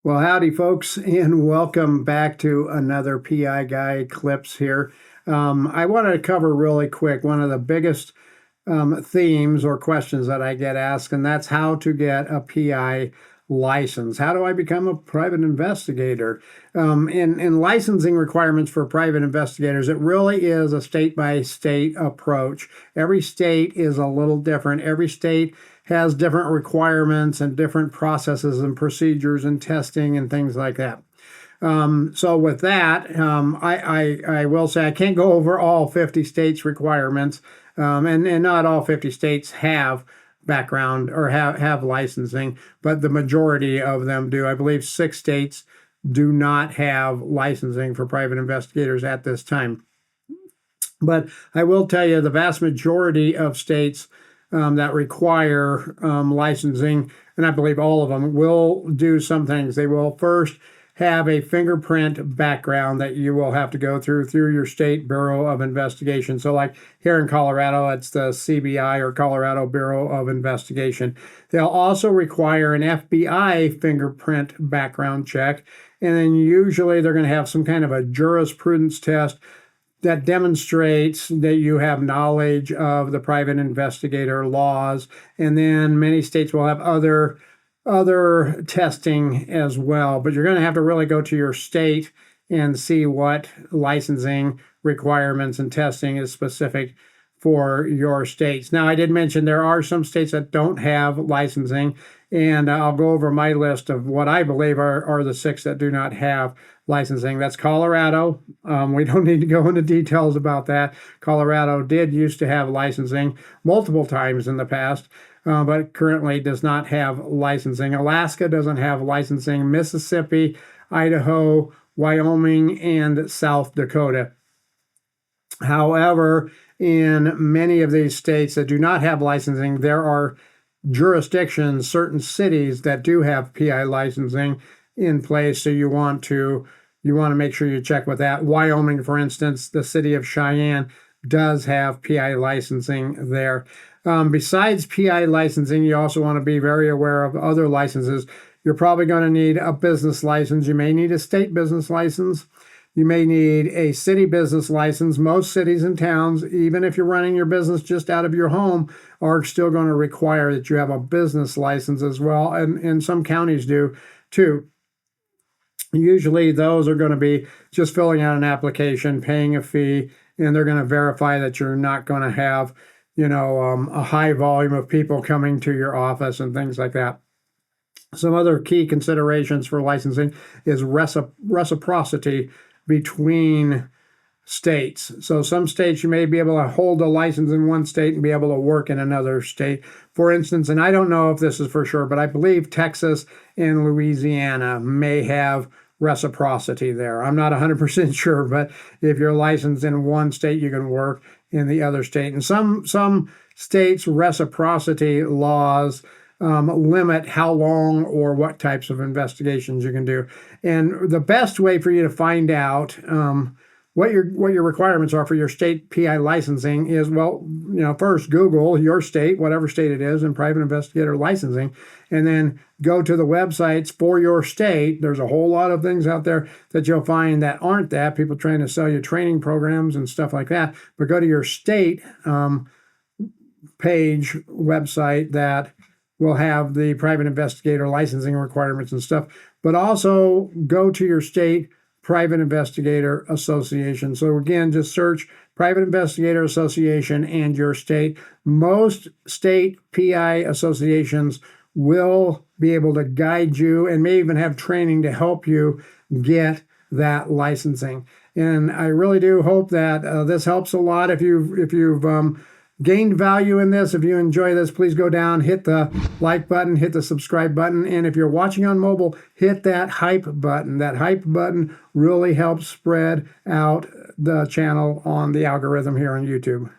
Well, howdy, folks, and welcome back to another PI Guy Clips here. I wanted to cover really quick one of the biggest themes or questions that I get asked, and that's how to get a PI license. How do I become a private investigator? In licensing requirements for private investigators, it really is a state-by-state approach. Every state is a little different. Every state has different requirements and different processes and procedures and testing and things like that. So with that, I will say I can't go over all 50 states' requirements, and not all 50 states have background or have licensing, but the majority of them do. I believe 6 states do not have licensing for private investigators at this time. But I will tell you the vast majority of states that require licensing, and I believe all of them, will do some things. They will first have a fingerprint background that you will have to go through your state Bureau of Investigation. So like here in Colorado, it's the CBI, or Colorado Bureau of Investigation. They'll also require an FBI fingerprint background check. And then usually they're going to have some kind of a jurisprudence test that demonstrates that you have knowledge of the private investigator laws. And then many states will have other testing as well, but you're going to have to really go to your state and see what licensing requirements and testing is specific for your states. Now, I did mention there are some states that don't have licensing, and I'll go over my list of what I believe are the 6 that do not have licensing. That's Colorado. We don't need to go into details about that. Colorado did used to have licensing multiple times in the past, but currently does not have licensing. Alaska doesn't have licensing. Mississippi, Idaho, Wyoming, and South Dakota. However, in many of these states that do not have licensing, there are jurisdictions, certain cities that do have PI licensing in place. So you want to make sure you check with that. Wyoming, for instance, the city of Cheyenne does have PI licensing there. Besides PI licensing, you also want to be very aware of other licenses. You're probably going to need a business license. You may need a state business license. You may need a city business license. Most cities and towns, even if you're running your business just out of your home, are still going to require that you have a business license as well. And some counties do too. Usually those are going to be just filling out an application, paying a fee, and they're going to verify that you're not going to have, a high volume of people coming to your office and things like that. Some other key considerations for licensing is reciprocity between states. So some states you may be able to hold a license in one state and be able to work in another state. For instance, and I don't know if this is for sure, but I believe Texas and Louisiana may have reciprocity there. I'm not 100% sure, but if you're licensed in one state, you can work in the other state. And some states' reciprocity laws limit how long or what types of investigations you can do. And the best way for you to find out what your requirements are for your state PI licensing is, first Google your state, whatever state it is, and private investigator licensing, and then go to the websites for your state. There's a whole lot of things out there that you'll find that aren't that, people trying to sell you training programs and stuff like that, but go to your state page website that will have the private investigator licensing requirements and stuff, but also go to your state Private Investigator Association. So again, just search Private Investigator Association and your state. Most state PI associations will be able to guide you and may even have training to help you get that licensing. And I really do hope that this helps a lot. If you've gained value in this, if you enjoy this, please go down, hit the like button, hit the subscribe button, and if you're watching on mobile, hit that hype button. That hype button really helps spread out the channel on the algorithm here on YouTube.